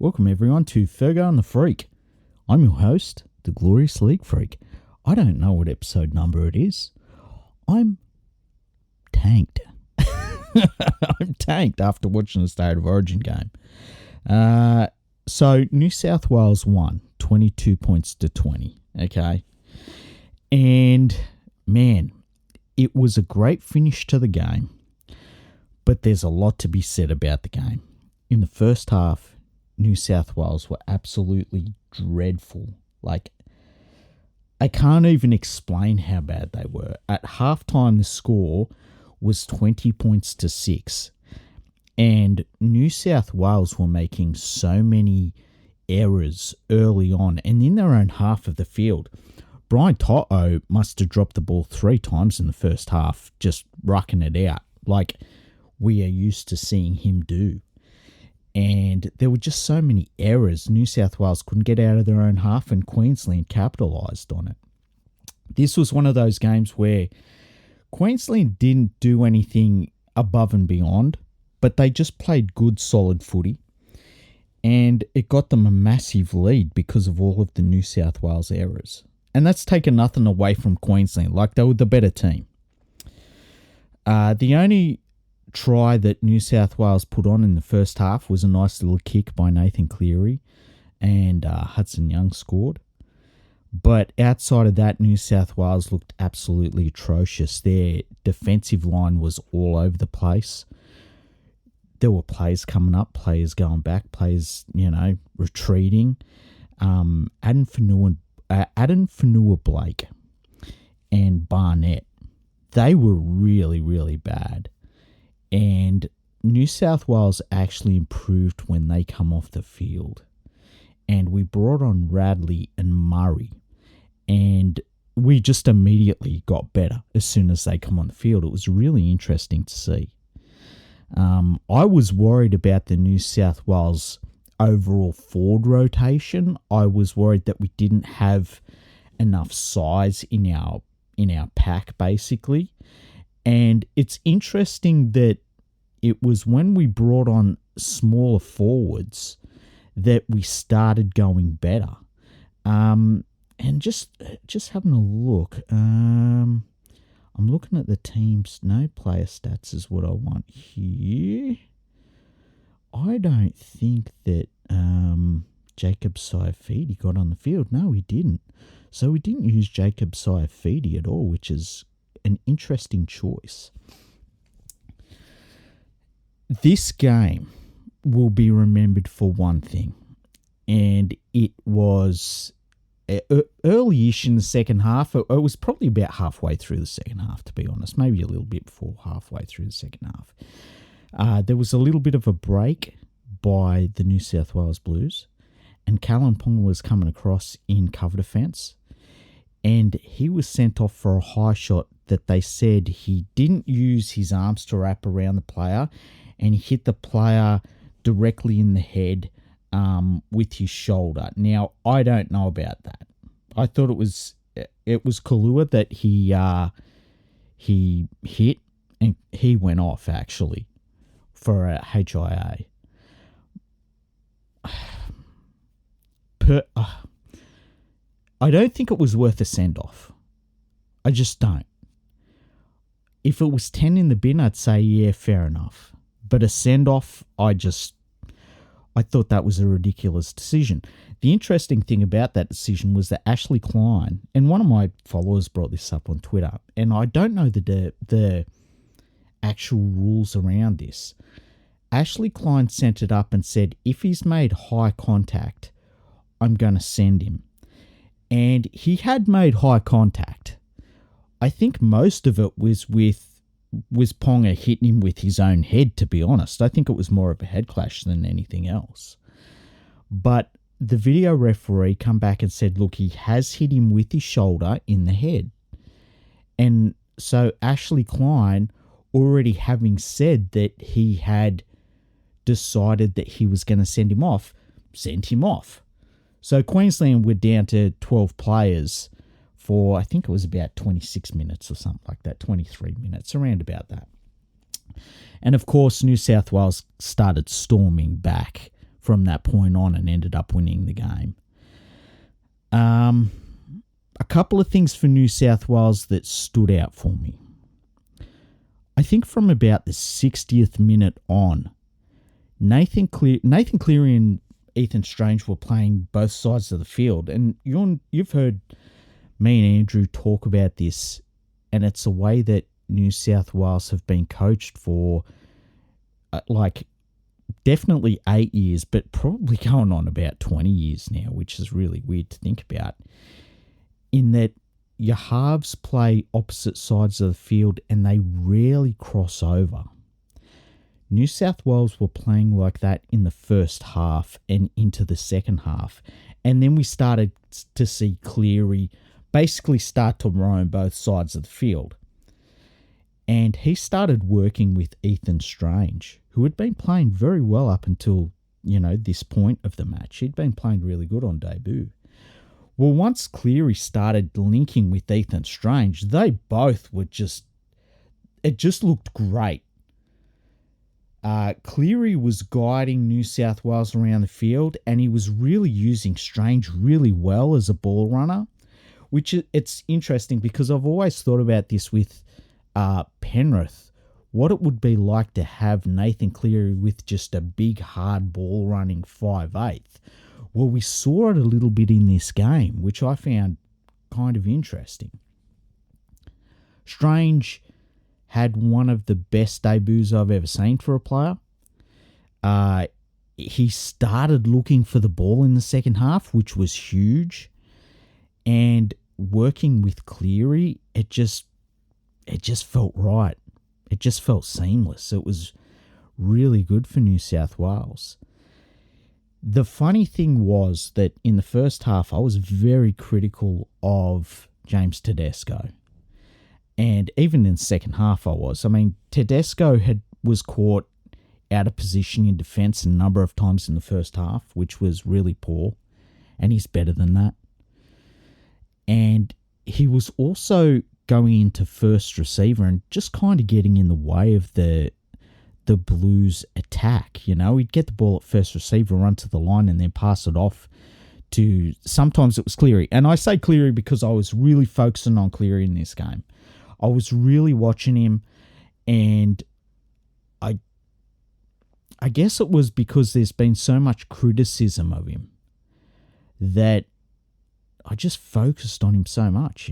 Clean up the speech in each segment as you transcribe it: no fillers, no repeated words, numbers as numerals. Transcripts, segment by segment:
Welcome everyone to Fergo and the Freak. I'm your host, the glorious LeagueFreak. I don't know what episode number it is. I'm tanked. I'm tanked after watching the State of Origin game. So New South Wales won 22 points to 20. Okay. And man, it was a great finish to the game. But there's a lot to be said about the game. In the first half, New South Wales were absolutely dreadful. Like, I can't even explain how bad they were. At halftime, the score was 20 points to 6. And New South Wales were making so many errors early on and in their own half of the field. Brian Toto must have dropped the ball 3 times in the first half, just rucking it out like we are used to seeing him do. And there were just so many errors. New South Wales couldn't get out of their own half and Queensland capitalised on it. This was one of those games where Queensland didn't do anything above and beyond, but they just played good, solid footy. And it got them a massive lead because of all of the New South Wales errors. And that's taken nothing away from Queensland. Like, they were the better team. The only try that New South Wales put on in the first half was a nice little kick by Nathan Cleary, and Hudson Young scored. But outside of that, New South Wales looked absolutely atrocious. Their defensive line was all over the place. There were players coming up, players going back, players, retreating. Adam Fanua-Blake and Barnett, they were really, really bad. And New South Wales actually improved when they come off the field. And we brought on Radley and Murray. And we just immediately got better as soon as they come on the field. It was really interesting to see. I was worried about the New South Wales overall forward rotation. I was worried that we didn't have enough size in our pack, basically. And it's interesting that it was when we brought on smaller forwards that we started going better. And just having a look, I'm looking at the team's no player stats is what I want here. I don't think that Jacob Saifidi got on the field. No, he didn't. So we didn't use Jacob Saifidi at all, which is an interesting choice. This game will be remembered for one thing, and it was early-ish in the second half. It was probably about halfway through the second half, to be honest, maybe a little bit before halfway through the second half. There was a little bit of a break by the New South Wales Blues, and Callum Ponga was coming across in cover defence, and he was sent off for a high shot that they said he didn't use his arms to wrap around the player, and he hit the player directly in the head with his shoulder. Now, I don't know about that. I thought it was Kalua that he hit, and he went off, actually, for a HIA. I don't think it was worth a send-off. I just don't. If it was 10 in the bin, I'd say, yeah, fair enough. But a send-off, I thought that was a ridiculous decision. The interesting thing about that decision was that Ashley Klein, and one of my followers brought this up on Twitter, and I don't know the actual rules around this. Ashley Klein sent it up and said, if he's made high contact, I'm going to send him. And he had made high contact. I think most of it was Ponga hitting him with his own head, to be honest. I think it was more of a head clash than anything else. But the video referee come back and said, look, he has hit him with his shoulder in the head. And so Ashley Klein, already having said that he had decided that he was going to send him off, sent him off. So Queensland were down to 12 players for, I think it was about 26 minutes or something like that, 23 minutes, around about that. And of course, New South Wales started storming back from that point on and ended up winning the game. A couple of things for New South Wales that stood out for me. I think from about the 60th minute on, Nathan Cleary and Ethan Strange were playing both sides of the field. And you've heard me and Andrew talk about this, and it's a way that New South Wales have been coached for definitely 8 years, but probably going on about 20 years now, which is really weird to think about, in that your halves play opposite sides of the field and they rarely cross over. New South Wales were playing like that in the first half and into the second half. And then we started to see Cleary basically start to roam both sides of the field. And he started working with Ethan Strange, who had been playing very well up until, this point of the match. He'd been playing really good on debut. Well, once Cleary started linking with Ethan Strange, they both were it just looked great. Cleary was guiding New South Wales around the field, and he was really using Strange really well as a ball runner, which it's interesting because I've always thought about this with Penrith, what it would be like to have Nathan Cleary with just a big hard ball running 5'8". Well, we saw it a little bit in this game, which I found kind of interesting. Strange had one of the best debuts I've ever seen for a player. He started looking for the ball in the second half, which was huge. And working with Cleary, it just felt right. It just felt seamless. It was really good for New South Wales. The funny thing was that in the first half, I was very critical of James Tedesco. And even in the second half, I was. I mean, Tedesco was caught out of position in defence a number of times in the first half, which was really poor. And he's better than that. And he was also going into first receiver and just kind of getting in the way of the Blues attack. He'd get the ball at first receiver, run to the line, and then pass it off to, sometimes it was Cleary. And I say Cleary because I was really focusing on Cleary in this game. I was really watching him, and I guess it was because there's been so much criticism of him that I just focused on him so much,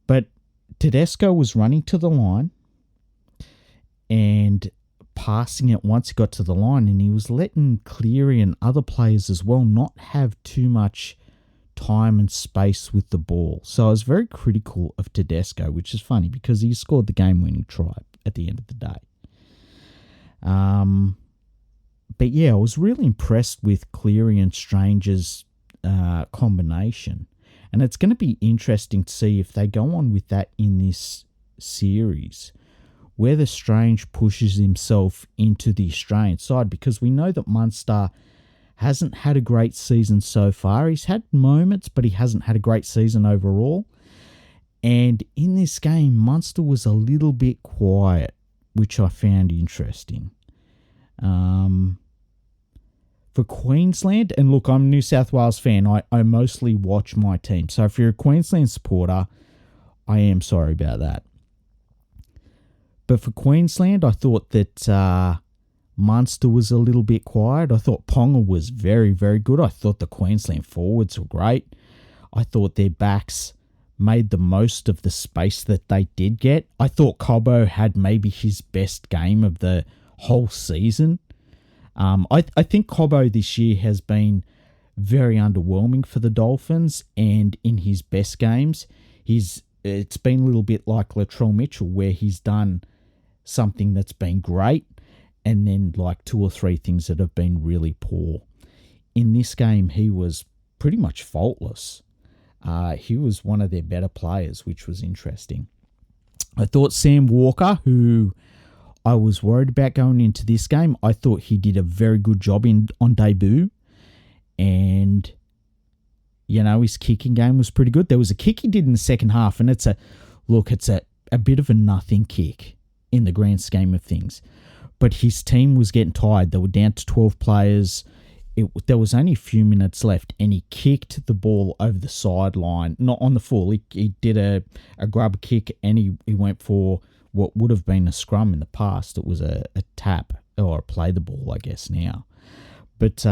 But Tedesco was running to the line and passing it once he got to the line, and he was letting Cleary and other players as well not have too much time and space with the ball. So I was very critical of Tedesco, which is funny because he scored the game-winning try at the end of the day. But yeah, I was really impressed with Cleary and Strange's combination. And it's going to be interesting to see if they go on with that in this series, whether Strange pushes himself into the Australian side, because we know that Munster hasn't had a great season so far. He's had moments, but he hasn't had a great season overall. And in this game, Munster was a little bit quiet, which I found interesting. For Queensland, and look, I'm a New South Wales fan. I mostly watch my team. So if you're a Queensland supporter, I am sorry about that. But for Queensland, I thought that Munster was a little bit quiet. I thought Ponga was very, very good. I thought the Queensland forwards were great. I thought their backs made the most of the space that they did get. I thought Cobbo had maybe his best game of the whole season. I think Cobbo this year has been very underwhelming for the Dolphins, and in his best games, it's been a little bit like Latrell Mitchell, where he's done something that's been great, and then like two or three things that have been really poor. In this game, he was pretty much faultless. He was one of their better players, which was interesting. I thought Sam Walker, who I was worried about going into this game, I thought he did a very good job on debut. And, his kicking game was pretty good. There was a kick he did in the second half, and it's a bit of a nothing kick in the grand scheme of things. but his team was getting tired. They were down to 12 players. There was only a few minutes left, and he kicked the ball over the sideline, not on the full. He did a grub kick, and he went for what would have been a scrum in the past. It was a tap, or a play the ball, I guess, now. But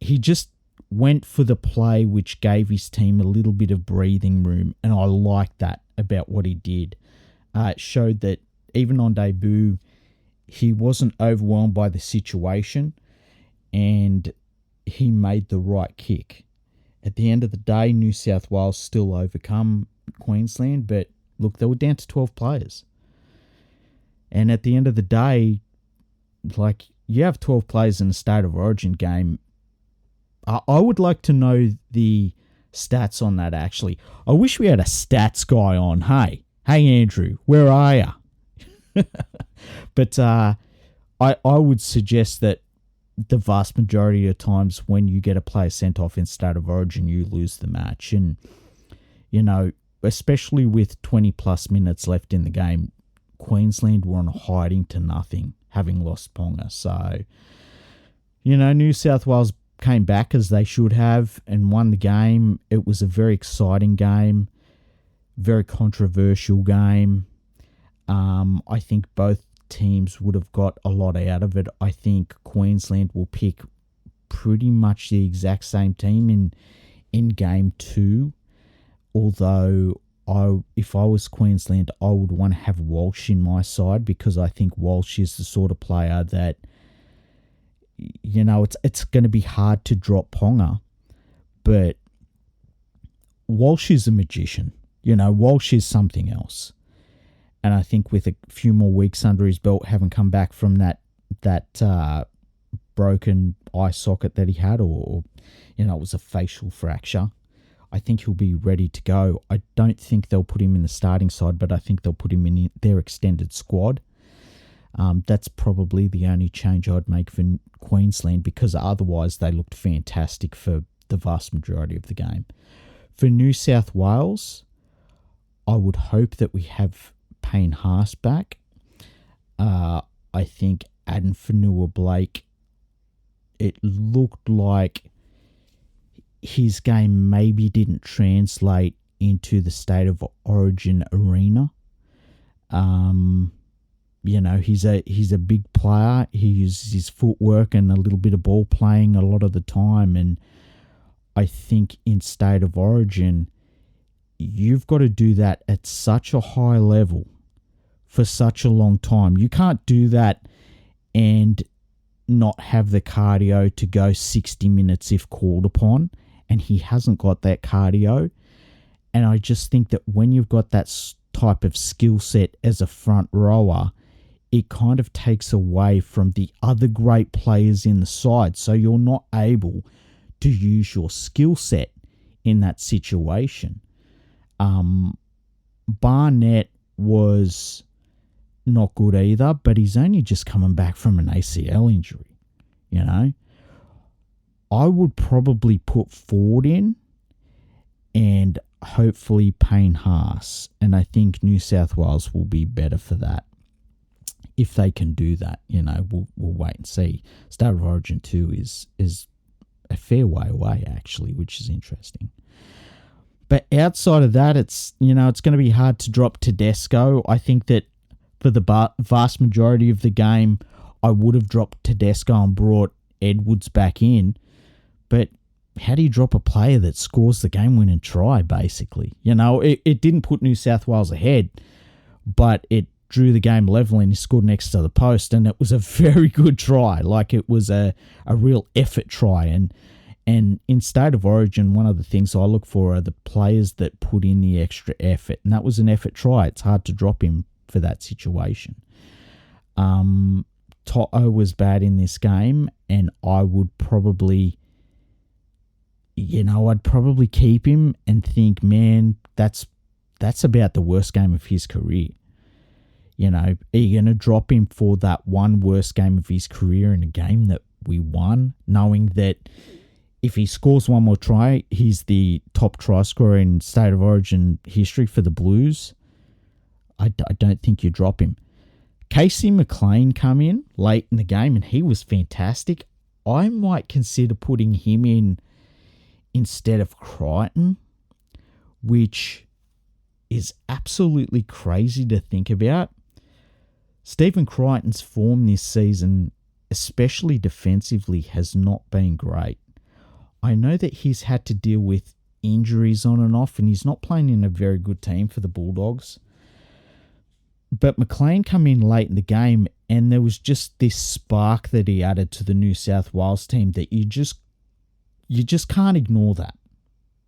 he just went for the play, which gave his team a little bit of breathing room, and I liked that about what he did. It showed that even on debut, he wasn't overwhelmed by the situation, and he made the right kick. At the end of the day, New South Wales still overcome Queensland, but look, they were down to 12 players. And at the end of the day, like, you have 12 players in a State of Origin game. I would like to know the stats on that, actually. I wish we had a stats guy on. Hey, Andrew, where are you? But I would suggest that the vast majority of times when you get a player sent off in State of Origin, you lose the match. And, you know, especially with 20-plus minutes left in the game, Queensland were on a hiding to nothing, having lost Ponga. So, you know, New South Wales came back as they should have and won the game. It was a very exciting game, very controversial game. I think both teams would have got a lot out of it. I think Queensland will pick pretty much the exact same team in game 2, although if I was Queensland, I would want to have Walsh in my side, because I think Walsh is the sort of player that, you know, it's going to be hard to drop Ponga, but Walsh is a magician. You know, Walsh is something else. And I think with a few more weeks under his belt, having come back from that broken eye socket that he had, or, you know, it was a facial fracture, I think he'll be ready to go. I don't think they'll put him in the starting side, but I think they'll put him in their extended squad. That's probably the only change I'd make for Queensland, because otherwise they looked fantastic for the vast majority of the game. For New South Wales, I would hope that we have Payne Haas back. I think Adam Fanua-Blake, it looked like his game maybe didn't translate into the State of Origin arena. You know, he's a big player. He uses his footwork and a little bit of ball playing a lot of the time. And I think in State of Origin, you've got to do that at such a high level for such a long time. You can't do that and not have the cardio to go 60 minutes if called upon. And he hasn't got that cardio. And I just think that when you've got that type of skill set as a front rower, it kind of takes away from the other great players in the side. So you're not able to use your skill set in that situation. Barnett was not good either, but he's only just coming back from an ACL injury, you know. I would probably put Ford in and hopefully Payne Haas, and I think New South Wales will be better for that. If they can do that, you know, we'll wait and see. State of Origin 2 is a fair way away, actually, which is interesting. But outside of that, it's going to be hard to drop Tedesco. I think that for the vast majority of the game, I would have dropped Tedesco and brought Edwards back in. But how do you drop a player that scores the game-winning try, basically? You know, it didn't put New South Wales ahead, but it drew the game level and he scored next to the post, and it was a very good try. Like, it was a real effort try. And in State of Origin, one of the things I look for are the players that put in the extra effort, and that was an effort try. It's hard to drop him for that situation. Toto was bad in this game, and I would probably, I'd probably keep him and think, man, that's about the worst game of his career. You know, are you going to drop him for that one worst game of his career in a game that we won, knowing that if he scores one more try, he's the top try scorer in State of Origin history for the Blues? I don't think you drop him. Casey McLean come in late in the game and he was fantastic. I might consider putting him in instead of Crichton, which is absolutely crazy to think about. Stephen Crichton's form this season, especially defensively, has not been great. I know that he's had to deal with injuries on and off, and he's not playing in a very good team for the Bulldogs. But McLean come in late in the game, and there was just this spark that he added to the New South Wales team that you just can't ignore that,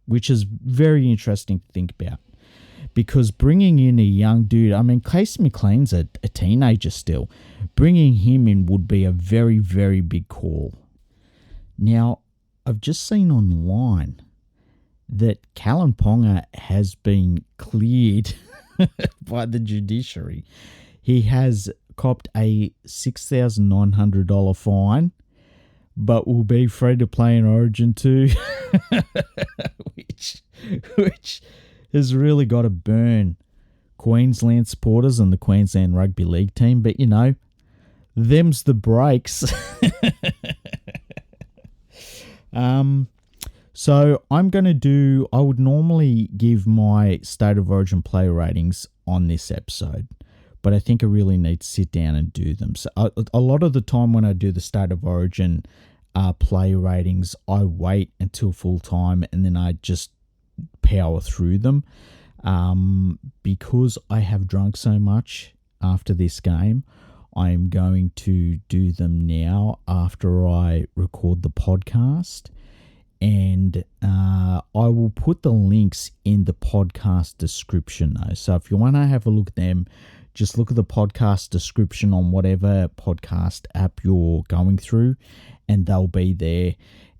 which is very interesting to think about. Because bringing in a young dude, I mean, Casey McLean's a teenager still. Bringing him in would be a very, very big call. Now, I've just seen online that Callum Ponga has been cleared by the judiciary. He has copped a $6,900 fine, but will be free to play in Origin 2, which has really got to burn Queensland supporters and the Queensland Rugby League team. But, you know, them's the breaks. So I'm going to I would normally give my State of Origin player ratings on this episode, but I think I really need to sit down and do them. So a lot of the time when I do the State of Origin player ratings, I wait until full time and then I just power through them. Because I have drunk so much after this game, I am going to do them now after I record the podcast. And I will put the links in the podcast description though. So if you want to have a look at them, just look at the podcast description on whatever podcast app you're going through and they'll be there.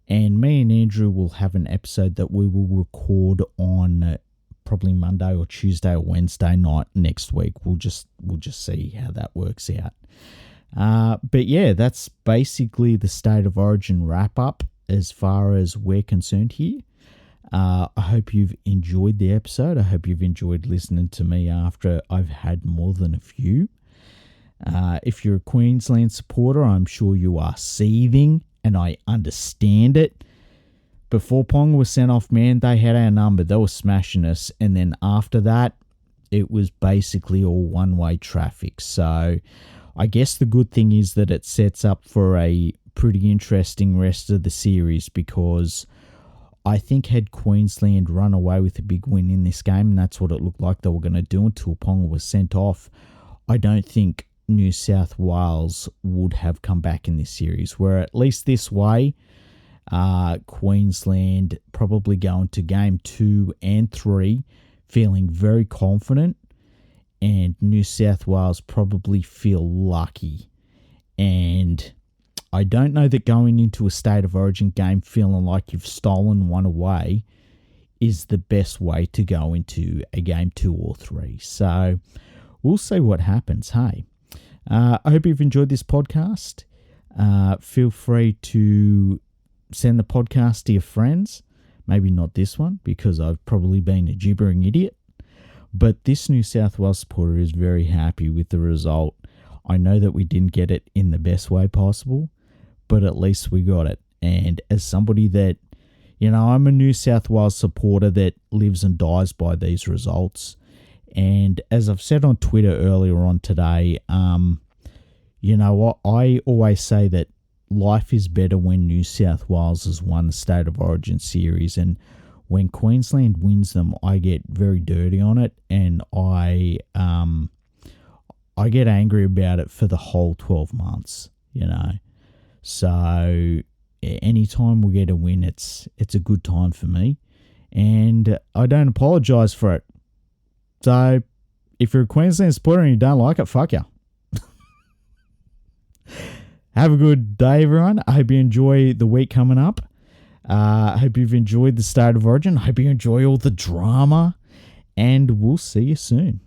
And me and Andrew will have an episode that we will record on probably Monday or Tuesday or Wednesday night next week. We'll just see how that works out. But yeah, that's basically the State of Origin wrap up as far as we're concerned here. I hope you've enjoyed the episode. I hope you've enjoyed listening to me after I've had more than a few. If you're a Queensland supporter, I'm sure you are seething, and I understand it. Before Ponga was sent off, man, they had our number. They were smashing us. And then after that, it was basically all one-way traffic. So I guess the good thing is that it sets up for a pretty interesting rest of the series, because I think had Queensland run away with a big win in this game, and that's what it looked like they were going to do until Ponga was sent off, I don't think New South Wales would have come back in this series, where at least this way, Queensland probably going to game 2 and 3 feeling very confident, and New South Wales probably feel lucky. And I don't know that going into a State of Origin game feeling like you've stolen one away is the best way to go into a game 2 or 3. So we'll see what happens, hey. I hope you've enjoyed this podcast. Feel free to send the podcast to your friends. Maybe not this one, because I've probably been a gibbering idiot. But this New South Wales supporter is very happy with the result. I know that we didn't get it in the best way possible, but at least we got it. And as somebody that, you know, I'm a New South Wales supporter that lives and dies by these results. And as I've said on Twitter earlier on today, you know what, I always say that life is better when New South Wales has won the State of Origin series, and when Queensland wins them, I get very dirty on it, and I get angry about it for the whole 12 months, you know. So anytime we get a win, it's a good time for me, and I don't apologise for it. So if you're a Queensland supporter and you don't like it, fuck you. Have a good day, everyone. I hope you enjoy the week coming up. I hope you've enjoyed the State of Origin. I hope you enjoy all the drama. And we'll see you soon.